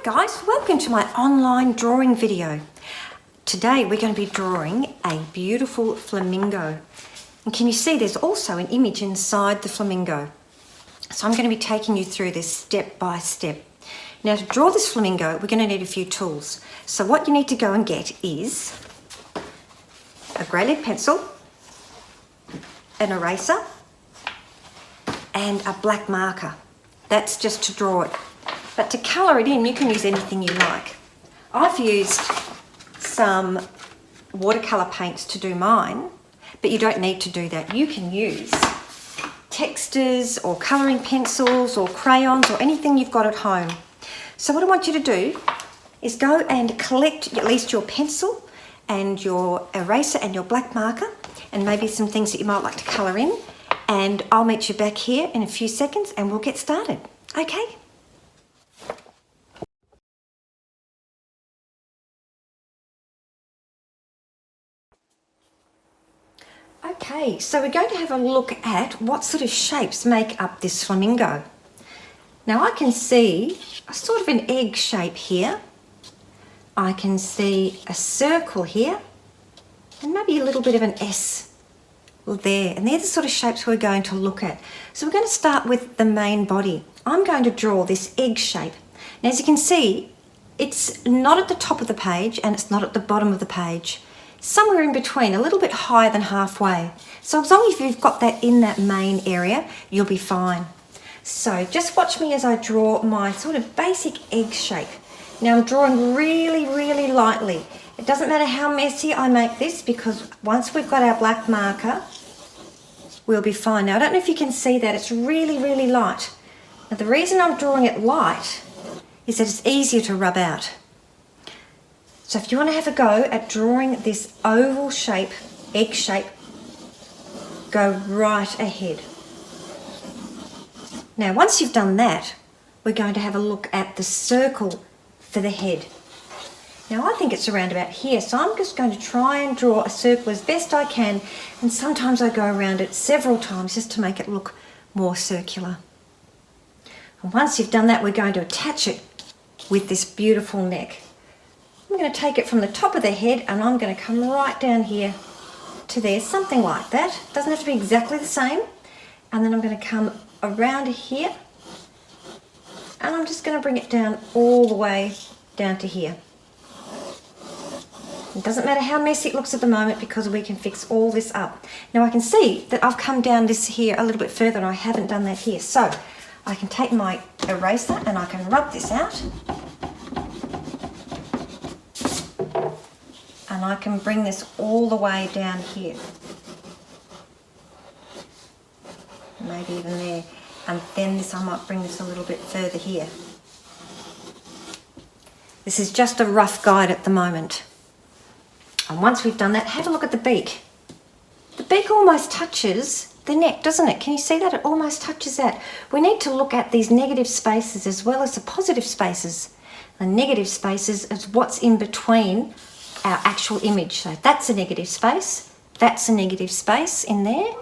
guys, welcome to my online drawing video. Today we're going to be drawing a beautiful flamingo. And can you see there's also an image inside the flamingo? So I'm going to be taking you through this step by step. Now to draw this flamingo, we're going to need a few tools. So what you need to go and get is a grey lead pencil, an eraser, and a black marker. That's just to draw it. But to colour it in, you can use anything you like. I've used some watercolour paints to do mine, but you don't need to do that. You can use textures or colouring pencils or crayons or anything you've got at home. So what I want you to do is go and collect at least your pencil and your eraser and your black marker and maybe some things that you might like to colour in, and I'll meet you back here in a few seconds and we'll get started. Okay? Okay, so we're going to have a look at what sort of shapes make up this flamingo. Now I can see a sort of an egg shape here. I can see a circle here and maybe a little bit of an S there. And they're the sort of shapes we're going to look at. So we're going to start with the main body. I'm going to draw this egg shape. Now as you can see, it's not at the top of the page and it's not at the bottom of the page. Somewhere in between, a little bit higher than halfway. So as long as you've got that in that main area, you'll be fine. So just watch me as I draw my sort of basic egg shape. Now I'm drawing really, really lightly. It doesn't matter how messy I make this because once we've got our black marker, we'll be fine. Now I don't know if you can see that, it's really, really light. Now the reason I'm drawing it light is that it's easier to rub out. So if you want to have a go at drawing this oval shape, egg shape, go right ahead. Now once you've done that, we're going to have a look at the circle for the head. Now I think it's around about here, so I'm just going to try and draw a circle as best I can, and sometimes I go around it several times just to make it look more circular. And once you've done that, we're going to attach it with this beautiful neck. I'm going to take it from the top of the head and I'm going to come right down here to there, something like that. Doesn't have to be exactly the same. And then I'm going to come around here and I'm just going to bring it down all the way down to here. It doesn't matter how messy it looks at the moment because we can fix all this up. Now I can see that I've come down this here a little bit further and I haven't done that here. So I can take my eraser and I can rub this out. And I can bring this all the way down here. Maybe even there. And then this, I might bring this a little bit further here. This is just a rough guide at the moment. And once we've done that, have a look at the beak. The beak almost touches the neck, doesn't it? Can you see that? It almost touches that. We need to look at these negative spaces as well as the positive spaces. The negative spaces is what's in between our actual image. So that's a negative space, that's a negative space in there,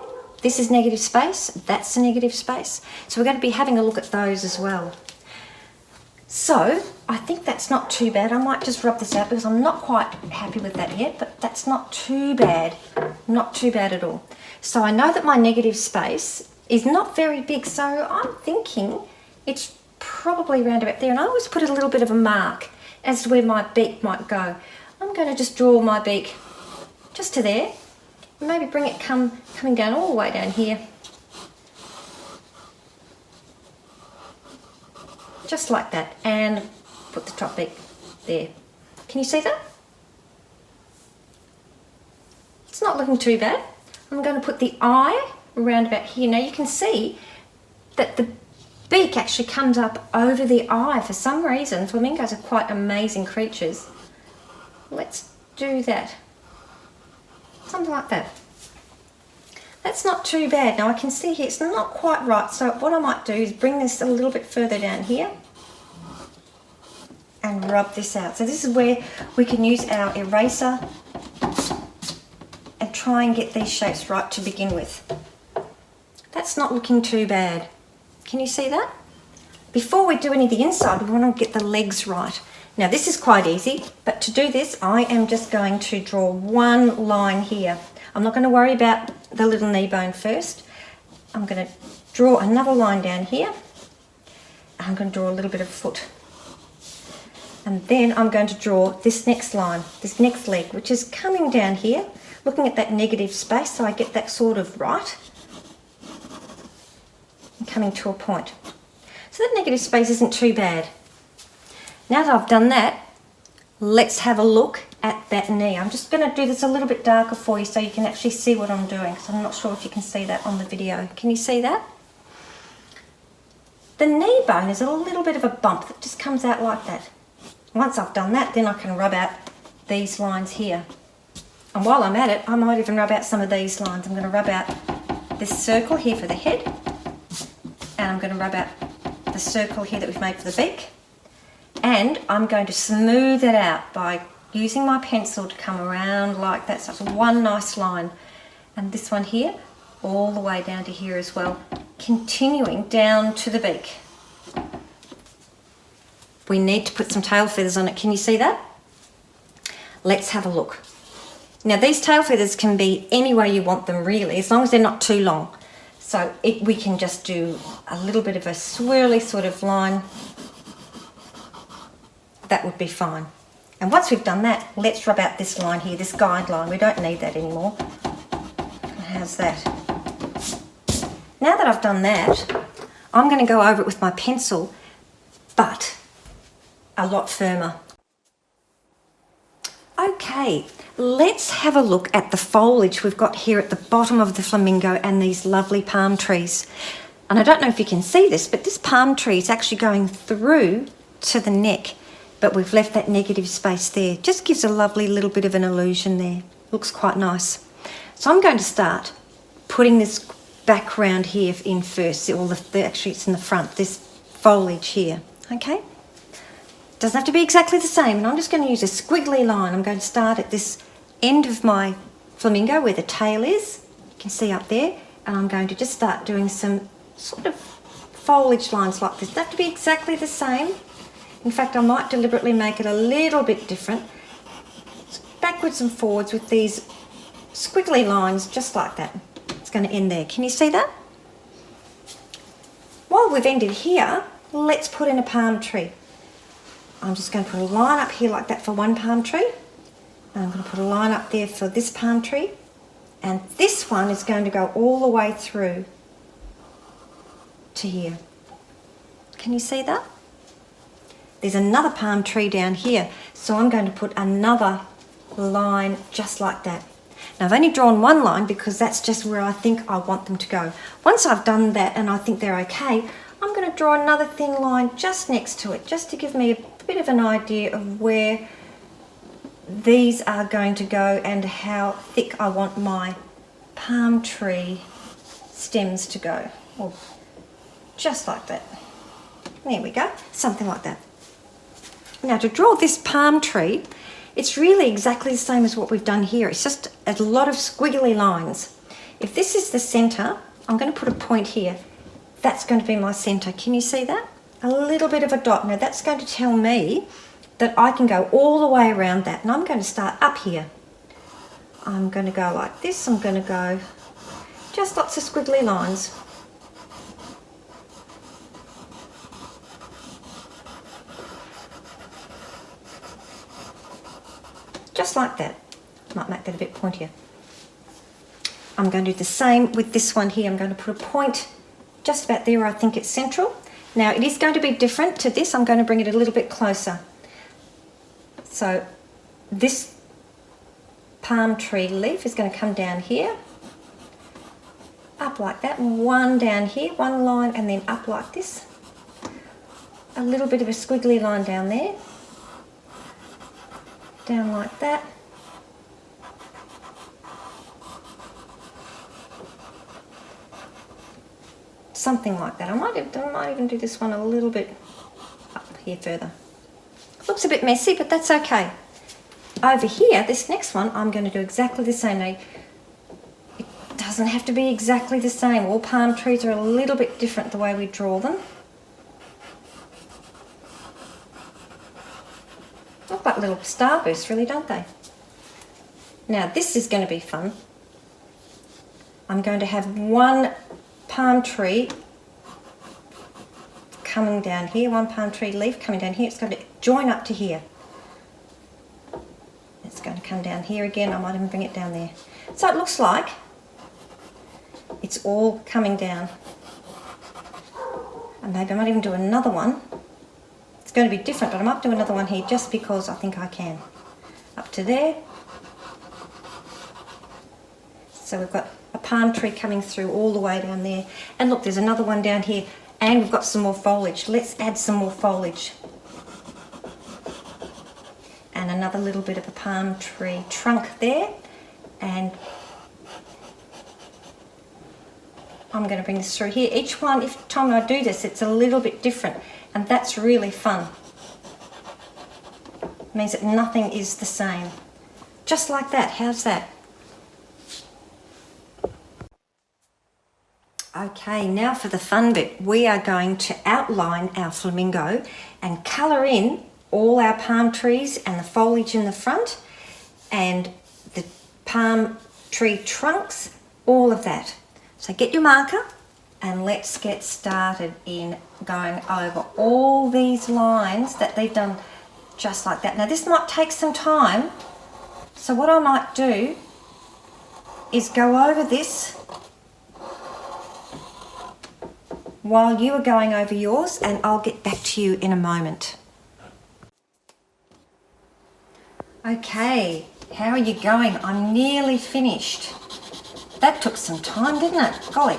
this is negative space, that's a negative space. So we're going to be having a look at those as well. So I think that's not too bad. I might just rub this out because I'm not quite happy with that yet, but that's not too bad, not too bad at all. So I know that my negative space is not very big, so I'm thinking it's probably around about there, and I always put a little bit of a mark as to where my beak might go. I'm going to just draw my beak just to there, maybe bring it coming down all the way down here. Just like that, and put the top beak there. Can you see that? It's not looking too bad. I'm going to put the eye around about here. Now you can see that the beak actually comes up over the eye for some reason. Flamingos are quite amazing creatures. Let's do that. Something like that. That's not too bad. Now I can see here it's not quite right, so what I might do is bring this a little bit further down here and rub this out. So this is where we can use our eraser and try and get these shapes right to begin with. That's not looking too bad. Can you see that? before we do any of the inside, we want to get the legs right. Now this is quite easy, but to do this, I am just going to draw one line here. I'm not going to worry about the little knee bone first. I'm going to draw another line down here. I'm going to draw a little bit of foot. And then I'm going to draw this next line, this next leg, which is coming down here, looking at that negative space so I get that sort of right. And coming to a point. So that negative space isn't too bad. Now that I've done that, let's have a look at that knee. I'm just going to do this a little bit darker for you so you can actually see what I'm doing, because I'm not sure if you can see that on the video. Can you see that? The knee bone is a little bit of a bump that just comes out like that. Once I've done that, then I can rub out these lines here. And while I'm at it, I might even rub out some of these lines. I'm going to rub out this circle here for the head, and I'm going to rub out the circle here that we've made for the beak. And I'm going to smooth it out by using my pencil to come around like that. So it's one nice line. And this one here, all the way down to here as well, continuing down to the beak. We need to put some tail feathers on it. Can you see that? Let's have a look. Now these tail feathers can be any way you want them really, as long as they're not too long. So we can just do a little bit of a swirly sort of line. That would be fine. And once we've done that, let's rub out this line here, this guideline. We don't need that anymore. How's that? Now that I've done that, I'm going to go over it with my pencil, but a lot firmer. Okay, let's have a look at the foliage we've got here at the bottom of the flamingo and these lovely palm trees. And I don't know if you can see this, but this palm tree is actually going through to the neck, but we've left that negative space there. Just gives a lovely little bit of an illusion there. Looks quite nice. So I'm going to start putting this background here in first. Actually it's in the front, this foliage here, okay? Doesn't have to be exactly the same, and I'm just going to use a squiggly line. I'm going to start at this end of my flamingo where the tail is. You can see up there, and I'm going to just start doing some sort of foliage lines like this. Doesn't have to be exactly the same. In fact, I might deliberately make it a little bit different. Backwards and forwards with these squiggly lines just like that. It's going to end there. Can you see that? While we've ended here, let's put in a palm tree. I'm just going to put a line up here like that for one palm tree. And I'm going to put a line up there for this palm tree. And this one is going to go all the way through to here. Can you see that? There's another palm tree down here. So I'm going to put another line just like that. Now I've only drawn one line because that's just where I think I want them to go. Once I've done that and I think they're okay, I'm going to draw another thin line just next to it, just to give me a bit of an idea of where these are going to go and how thick I want my palm tree stems to go. Or just like that. There we go, something like that. Now to draw this palm tree, it's really exactly the same as what we've done here. It's just a lot of squiggly lines. If this is the centre, I'm going to put a point here. That's going to be my centre. Can you see that? A little bit of a dot. Now that's going to tell me that I can go all the way around that. And I'm going to start up here. I'm going to go like this. I'm going to go just lots of squiggly lines. Just like that. Might make that a bit pointier. I'm going to do the same with this one here. I'm going to put a point just about there where I think it's central. Now it is going to be different to this. I'm going to bring it a little bit closer. So this palm tree leaf is going to come down here, up like that, and one down here, one line, and then up like this. A little bit of a squiggly line down there. Down like that. Something like that. I might even do this one a little bit up here further. Looks a bit messy, but that's okay. Over here, this next one, I'm going to do exactly the same. Now, it doesn't have to be exactly the same. All palm trees are a little bit different the way we draw them. like little starbursts, really, don't they? Now this is going to be fun. I'm going to have one palm tree coming down here, one palm tree leaf coming down here. It's going to join up to here. It's going to come down here again. I might even bring it down there. So it looks like it's all coming down. And maybe I might even do another one. It's going to be different, but I might do another one here just because I think I can. Up to there. So we've got a palm tree coming through all the way down there. And look, there's another one down here. And we've got some more foliage. Let's add some more foliage. And another little bit of a palm tree trunk there. And I'm going to bring this through here. Each one, each time I do this, it's a little bit different. And that's really fun. It means that nothing is the same. Just like that. How's that? Okay, now for the fun bit. We are going to outline our flamingo and colour in all our palm trees and the foliage in the front and the palm tree trunks, all of that. So get your marker and let's get started in going over all these lines that they've done just like that. Now this might take some time, so what I might do is go over this while you are going over yours, and I'll get back to you in a moment. Okay, how are you going? I'm nearly finished. That took some time, didn't it? Golly.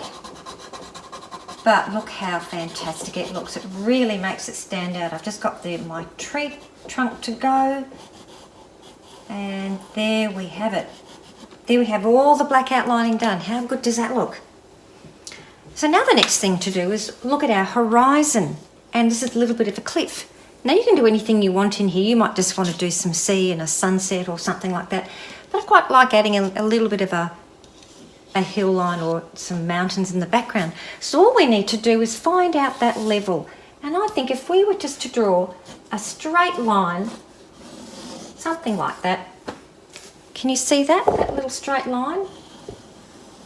But look how fantastic it looks. It really makes it stand out. I've just got my tree trunk to go. And there we have it. There we have all the black outlining done. How good does that look? So now the next thing to do is look at our horizon. And this is a little bit of a cliff. Now you can do anything you want in here. You might just want to do some sea and a sunset or something like that. But I quite like adding a little bit of a hill line or some mountains in the background. So all we need to do is find out that level. And I think if we were just to draw a straight line, something like that. Can you see that little straight line?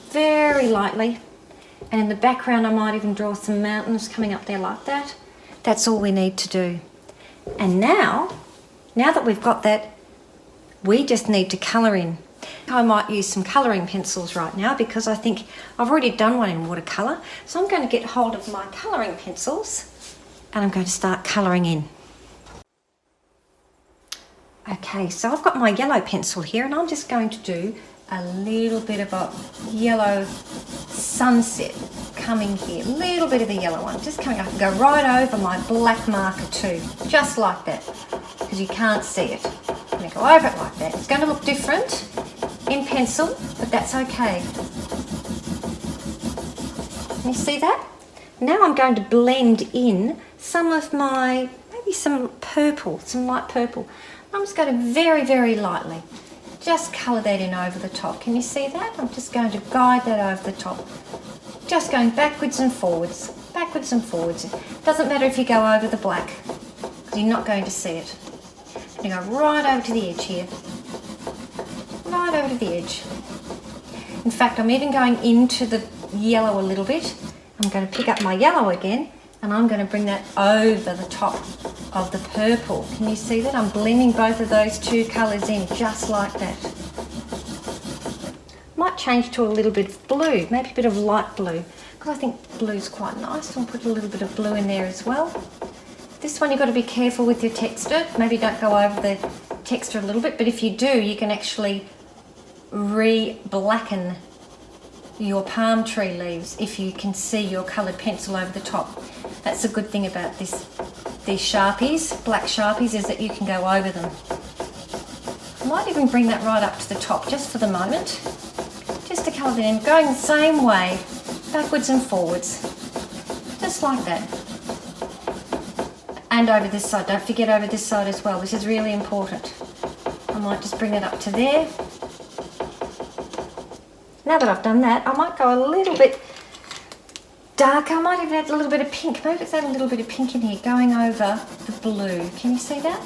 Very lightly. And in the background I might even draw some mountains coming up there like that. That's all we need to do. And now that we've got that, we just need to colour in. I might use some colouring pencils right now because I think I've already done one in watercolour. So I'm going to get hold of my colouring pencils and I'm going to start colouring in. Okay, so I've got my yellow pencil here and I'm just going to do a little bit of a yellow sunset coming here. A little bit of the yellow one just coming up and go right over my black marker too. Just like that, because you can't see it. I'm going to go over it like that. It's going to look different in pencil, but that's okay. Can you see that? Now I'm going to blend in some of my, maybe some purple, some light purple. I'm just going to very, very lightly just colour that in over the top. Can you see that? I'm just going to guide that over the top. Just going backwards and forwards, backwards and forwards. Doesn't matter if you go over the black, because you're not going to see it. I'm going to go right over to the edge here. Right over to the edge. In fact, I'm even going into the yellow a little bit. I'm going to pick up my yellow again and I'm going to bring that over the top of the purple. Can you see that? I'm blending both of those two colours in just like that. Might change to a little bit of blue, maybe a bit of light blue, because I think blue's quite nice. I'll put a little bit of blue in there as well. This one you've got to be careful with your texture. Maybe don't go over the texture a little bit, but if you do, you can actually re-blacken your palm tree leaves if you can see your coloured pencil over the top. That's a good thing about these Sharpies, black Sharpies, is that you can go over them. I might even bring that right up to the top just for the moment, just to colour it in, going the same way, backwards and forwards, just like that. And over this side, don't forget over this side as well, this is really important. I might just bring it up to there. Now that I've done that, I might go a little bit darker. I might even add a little bit of pink. Maybe let's add a little bit of pink in here, going over the blue. Can you see that?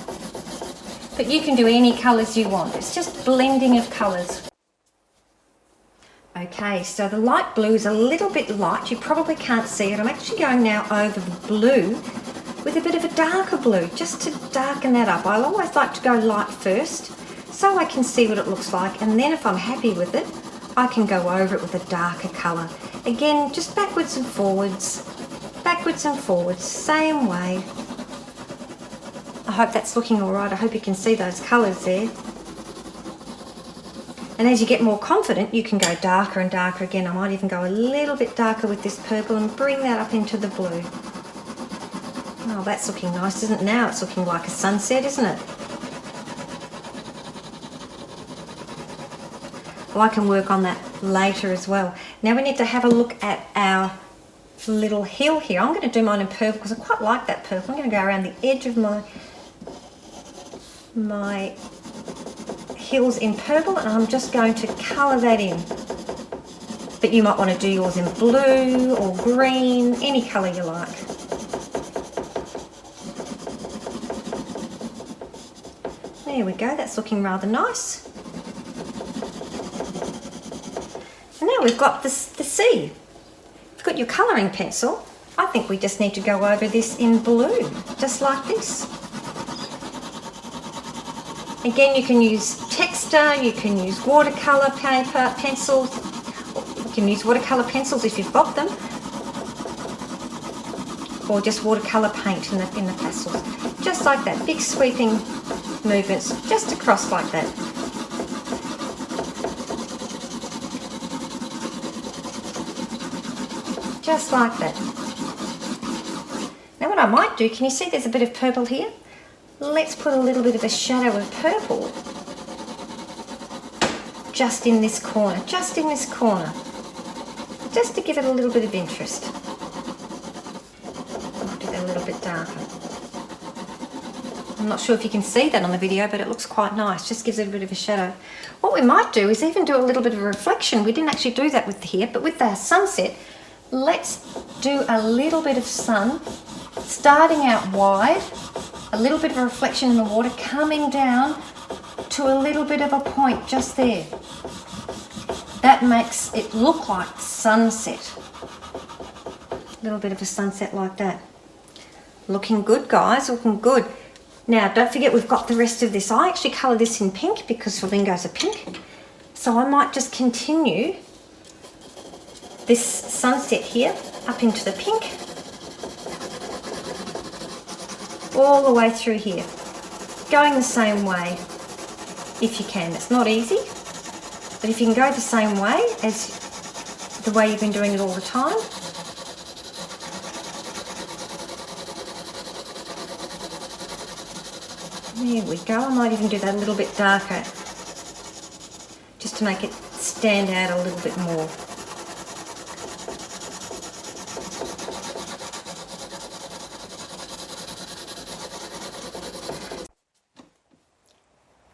but you can do any colours you want. It's just blending of colours. Okay, so the light blue is a little bit light. You probably can't see it. I'm actually going now over the blue with a bit of a darker blue, just to darken that up. I always like to go light first, so I can see what it looks like, and then if I'm happy with it, I can go over it with a darker colour. Again, just backwards and forwards, same way. I hope that's looking all right. I hope you can see those colours there. And as you get more confident, you can go darker and darker again. I might even go a little bit darker with this purple and bring that up into the blue. Oh, that's looking nice, isn't it? Now it's looking like a sunset, isn't it? Well, I can work on that later as well. Now we need to have a look at our little hill here. I'm going to do mine in purple because I quite like that purple. I'm going to go around the edge of my hills in purple, and I'm just going to colour that in. But you might want to do yours in blue or green, any colour you like. There we go, that's looking rather nice. And now we've got the sea. You've got your colouring pencil. I think we just need to go over this in blue, just like this. Again, you can use texture, you can use watercolour paper, pencils. You can use watercolour pencils if you've got them, or just watercolour paint in the pastels. Just like that, big sweeping movements, just across like that. Just like that. Now what I might do, can you see there's a bit of purple here? Let's put a little bit of a shadow of purple just in this corner, just to give it a little bit of interest. I'll do that a little bit darker. I'm not sure if you can see that on the video, but it looks quite nice, just gives it a bit of a shadow. What we might do is even do a little bit of a reflection. We didn't actually do that with here, but with the sunset, let's do a little bit of sun, starting out wide, a little bit of a reflection in the water, coming down to a little bit of a point just there. That makes it look like sunset. A little bit of a sunset like that. Looking good, guys, looking good. Now, don't forget we've got the rest of this. I actually colour this in pink because flamingos are pink. So I might just continue this sunset here up into the pink, all the way through here, going the same way if you can. It's not easy, but if you can go the same way as the way you've been doing it all the time, there we go. I might even do that a little bit darker just to make it stand out a little bit more.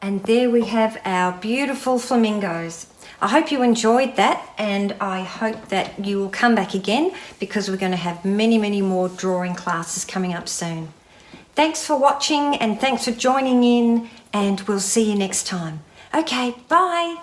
And there we have our beautiful flamingos. I hope you enjoyed that, and I hope that you will come back again because we're going to have many, many more drawing classes coming up soon. Thanks for watching and thanks for joining in, and we'll see you next time. Okay, bye.